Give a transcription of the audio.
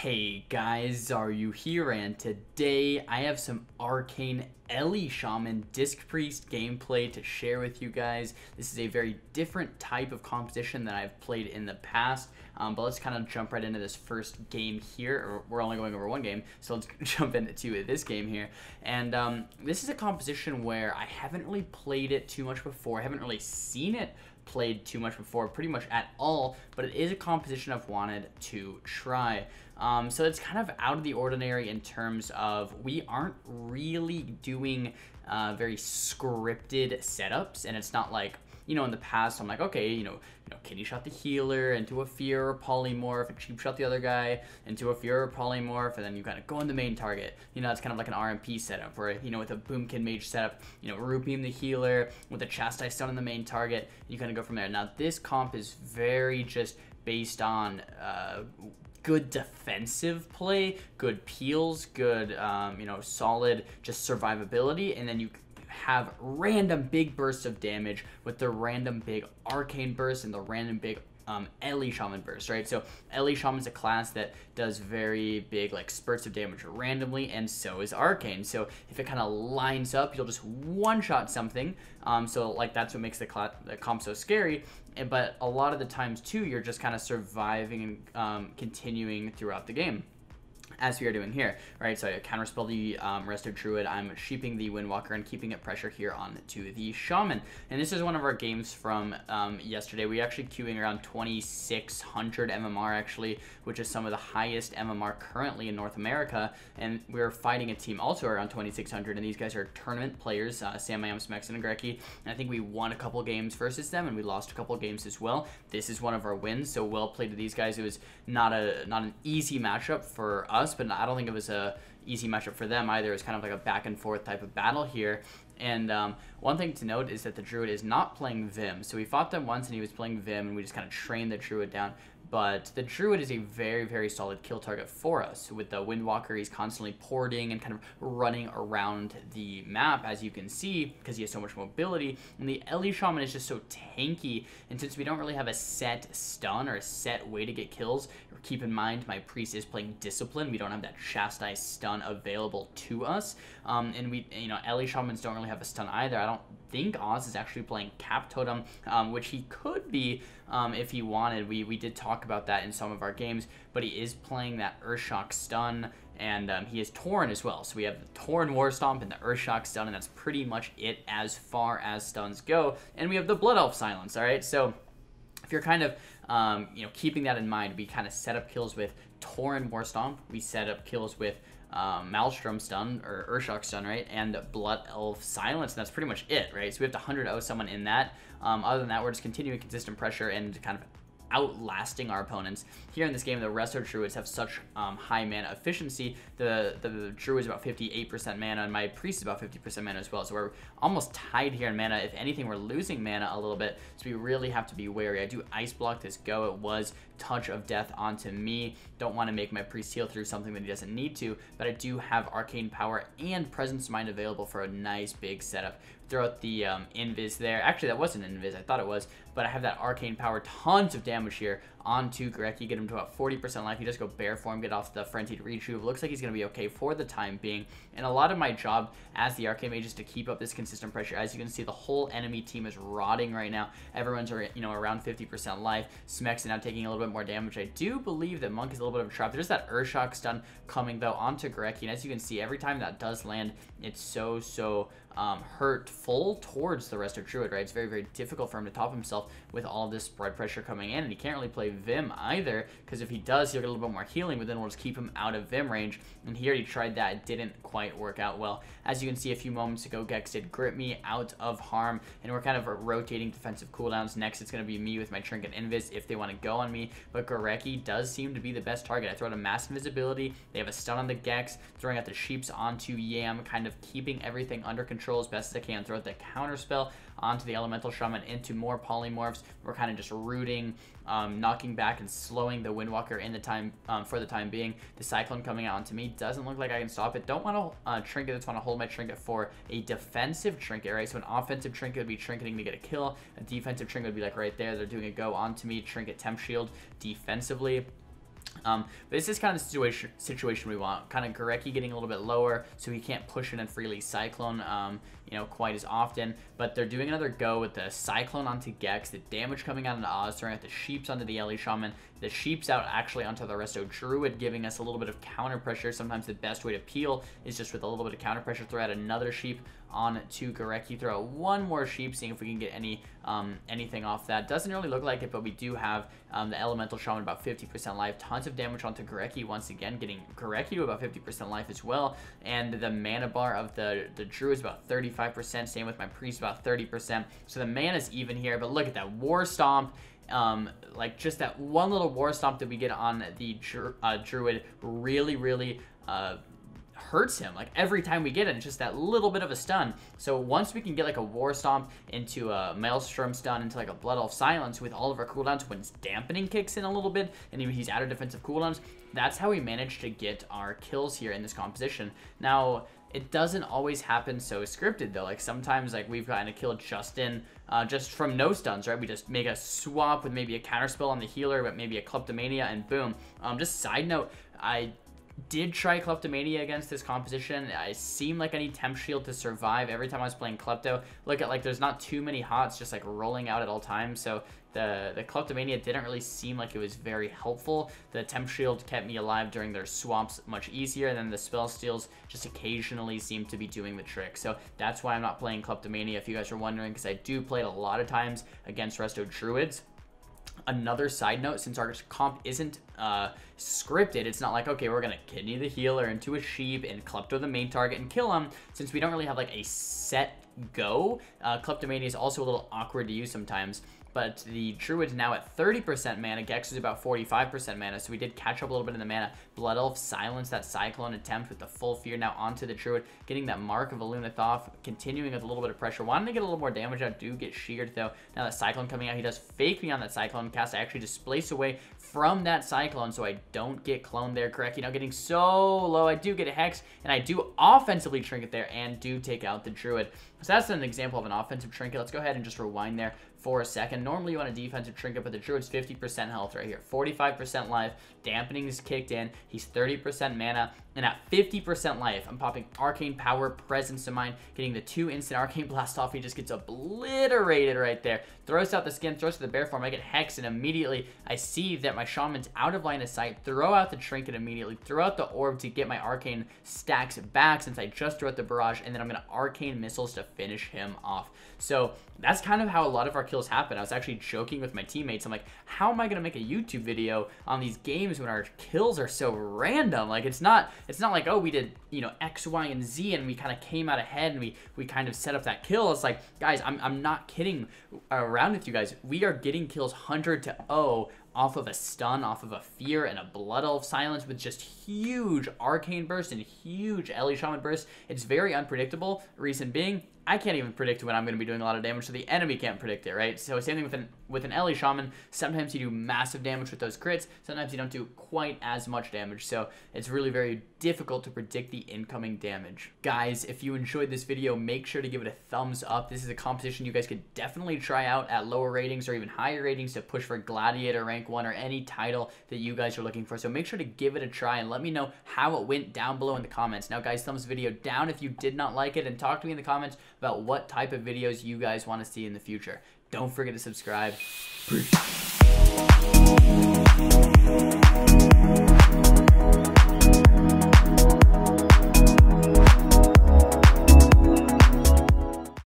Hey guys, Xaryu here, and today I have some Arcane Ellie Shaman Disc Priest gameplay to share with you guys. This is a very different type of composition that I've played in the past, but let's kind of jump right into this first game here. Or we're only going over one game, so let's jump into this game here. And this is a composition where I haven't really played it too much before. I haven't really seen it played too much before, pretty much at all, but it is a composition I've wanted to try. So it's kind of out of the ordinary in terms of we aren't really doing very scripted setups, and it's not like, you know, in the past I'm like, okay, you know, kitty shot the healer into a fear or polymorph, and cheap shot the other guy into a fear or polymorph, and then you kind of go on the main target. You know, it's kind of like an RMP setup, where, you know, with a boomkin mage setup, you know, root beam the healer with a chastise stun on the main target, you kind of go from there. Now this comp is very just based on good defensive play, good peels, good, you know, solid just survivability, and then you have random big bursts of damage with the random big arcane burst and the random big Ellie Shaman burst, right? So Ellie Shaman's a class that does very big like spurts of damage randomly, and so is Arcane. So if it kind of lines up, you'll just one-shot something. So like that's what makes the comp so scary. But a lot of the times too, you're just kind of surviving and continuing throughout the game, as we are doing here, right? So I counterspell the Restored Druid, I'm sheeping the Windwalker and keeping it pressure here on to the Shaman. And this is one of our games from yesterday. We actually queuing around 2600 MMR actually, which is some of the highest MMR currently in North America. And we're fighting a team also around 2600, and these guys are tournament players, Sam, Smex, and Greki. And I think we won a couple games versus them, and we lost a couple games as well. This is one of our wins, so well played to these guys. It was not an easy matchup for us, but I don't think it was a easy matchup for them either. It was kind of like a back and forth type of battle here. And one thing to note is that the Druid is not playing Vim. So we fought them once and he was playing Vim, and we just kind of trained the Druid down. But the Druid is a very, very solid kill target for us. With the Windwalker, he's constantly porting and kind of running around the map, as you can see, because he has so much mobility. And the Ellie Shaman is just so tanky. And since we don't really have a set stun or a set way to get kills, keep in mind my Priest is playing Discipline. We don't have that Chastise stun available to us. And we, you know, Ellie Shamans don't really have a stun either. I don't think Oz is actually playing Cap Totem, which he could be if he wanted. We did talk about that in some of our games, but he is playing that Earthshock stun, and he is Tauren as well. So we have the Tauren War Stomp and the Earthshock stun, and that's pretty much it as far as stuns go. And we have the Blood Elf Silence, all right? So if you're kind of, you know, keeping that in mind, we kind of set up kills with Tauren War Stomp, we set up kills with Maelstrom stun, or Earthshock stun, right, and Blood Elf Silence, and that's pretty much it, right? So we have to 100-0 someone in that. Other than that, we're just continuing consistent pressure and kind of outlasting our opponents. Here in this game, the Restored Druids have such high mana efficiency. The Druid is about 58% mana, and my Priest is about 50% mana as well. So we're almost tied here in mana. If anything, we're losing mana a little bit, so we really have to be wary. I do Ice Block this go. It was Touch of Death onto me. Don't want to make my Priest heal through something that he doesn't need to, but I do have Arcane Power and Presence of Mind available for a nice big setup. Throw out the Invis there. Actually, that wasn't Invis. I thought it was, but I have that Arcane Power. Tons of damage here onto Greki. Get him to about 40% life. He just go Bear Form, get off the Frenzied Retrieve. Looks like he's going to be okay for the time being. And a lot of my job as the Arcane Mage is to keep up this consistent pressure. As you can see, the whole enemy team is rotting right now. Everyone's, you know, around 50% life. Smex is now taking a little bit more damage. I do believe that Monk is a little bit of a trap. There's that Earthshock stun coming, though, onto Greki. And as you can see, every time that does land, it's so hurtful towards the Restored Druid, right? It's very, very difficult for him to top himself with all of this spread pressure coming in, and he can't really play Vim either, because if he does, he'll get a little bit more healing, but then we'll just keep him out of Vim range. And he already tried that. It didn't quite work out well. As you can see a few moments ago, Gex did grip me out of harm, and we're kind of rotating defensive cooldowns. Next, it's going to be me with my Trinket Invis if they want to go on me, but Gareki does seem to be the best target. I throw out a Mass Invisibility. They have a stun on the Gex, throwing out the Sheeps onto Yam, kind of keeping everything under control as best as I can. Throw out the Counterspell onto the Elemental Shaman into more polymorphs. We're kind of just rooting, knocking back and slowing the Windwalker in the time for the time being. The Cyclone coming out onto me doesn't look like I can stop it. Don't want to trinket. Just want to hold my trinket for a defensive trinket, right? So an offensive trinket would be trinketing to get a kill. A defensive trinket would be like right there. They're doing a go onto me. Trinket Temp Shield defensively. But this is kind of the situation we want. Kind of Gareki getting a little bit lower, so he can't push in and freely Cyclone, you know, quite as often. But they're doing another go with the Cyclone onto Gex, the damage coming out into Oz, throwing out the Sheeps onto the Ellie Shaman, the Sheeps out actually onto the Resto Druid, giving us a little bit of counter pressure. Sometimes the best way to peel is just with a little bit of counter pressure. Throw out another Sheep on to Gareki, throw out one more Sheep, seeing if we can get anything off that. Doesn't really look like it, but we do have the Elemental Shaman about 50% life. Tons of damage onto Gareki, once again getting Gareki to about 50% life as well. And the mana bar of the Druid is about 35%. Same with my Priest, about 30%. So the mana's even here, but look at that War Stomp. Like just that one little War Stomp that we get on the Druid really hurts him. Like every time we get it, it's just that little bit of a stun. So once we can get like a War Stomp into a Maelstrom stun, into like a Blood Elf Silence with all of our cooldowns, when dampening kicks in a little bit and he's out of defensive cooldowns, that's how we manage to get our kills here in this composition. Now, it doesn't always happen so scripted though. Like sometimes like we've gotten a kill just from no stuns, right? We just make a swap with maybe a counterspell on the healer, but maybe a Kleptomania, and boom. Just side note, I did try Kleptomania against this composition. I seemed like I need Temp Shield to survive every time I was playing Klepto. Look at, like, there's not too many hots just like rolling out at all times, so the Kleptomania didn't really seem like it was very helpful. The Temp Shield kept me alive during their swaps much easier, and then the Spell Steals just occasionally seem to be doing the trick. So that's why I'm not playing Kleptomania, if you guys are wondering, because I do play it a lot of times against Resto Druids. Another side note, since our comp isn't scripted, it's not like, okay, we're gonna kidney the healer into a Sheep and Klepto the main target and kill him. Since we don't really have like a set go, Kleptomania is also a little awkward to use sometimes. But the Druid's now at 30% mana. Gex is about 45% mana, so we did catch up a little bit in the mana. Blood Elf silence that Cyclone attempt with the full fear now onto the Druid, getting that mark of a Lunathoth, continuing with a little bit of pressure. Wanting to get a little more damage out, do get sheared though. Now that Cyclone coming out, he does fake me on that Cyclone cast. I actually displace away from that Cyclone so I don't get cloned there. Correct, now getting so low. I do get a Hex, and I do offensively trinket there and do take out the Druid. So that's an example of an offensive trinket. Let's go ahead and just rewind there for a second. Normally you want a defensive trinket, but the Druid's 50% health right here, 45% life, dampening is kicked in, he's 30% mana, and at 50% life, I'm popping Arcane Power, Presence of Mind, getting the 2 instant Arcane Blast off. He just gets obliterated right there. Throws out the skin, throws to the bear form, I get Hex, and immediately I see that my Shaman's out of line of sight, throw out the trinket immediately, throw out the orb to get my Arcane stacks back since I just threw out the barrage, and then I'm going to Arcane Missiles to finish him off. So that's kind of how a lot of our kills happen. I was actually joking with my teammates. I'm like, how am I going to make a YouTube video on these games when our kills are so random? Like, it's not like, oh, we did, you know, X, Y, and Z, and we kind of came out ahead, and we kind of set up that kill. It's like, guys, I'm not kidding around with you guys. We are getting kills 100-0 off of a stun, off of a fear, and a Blood Elf silence with just huge Arcane burst and huge Ellie Shaman burst. It's very unpredictable. Reason being, I can't even predict when I'm going to be doing a lot of damage, so the enemy can't predict it, right? So same thing with an Ellie Shaman. Sometimes you do massive damage with those crits. Sometimes you don't do quite as much damage. So it's really very difficult to predict the incoming damage. Guys, if you enjoyed this video, make sure to give it a thumbs up. This is a competition you guys could definitely try out at lower ratings or even higher ratings to push for Gladiator, Rank 1, or any title that you guys are looking for. So make sure to give it a try and let me know how it went down below in the comments. Now, guys, thumbs the video down if you did not like it, and talk to me in the comments about what type of videos you guys want to see in the future. Don't forget to subscribe. Peace.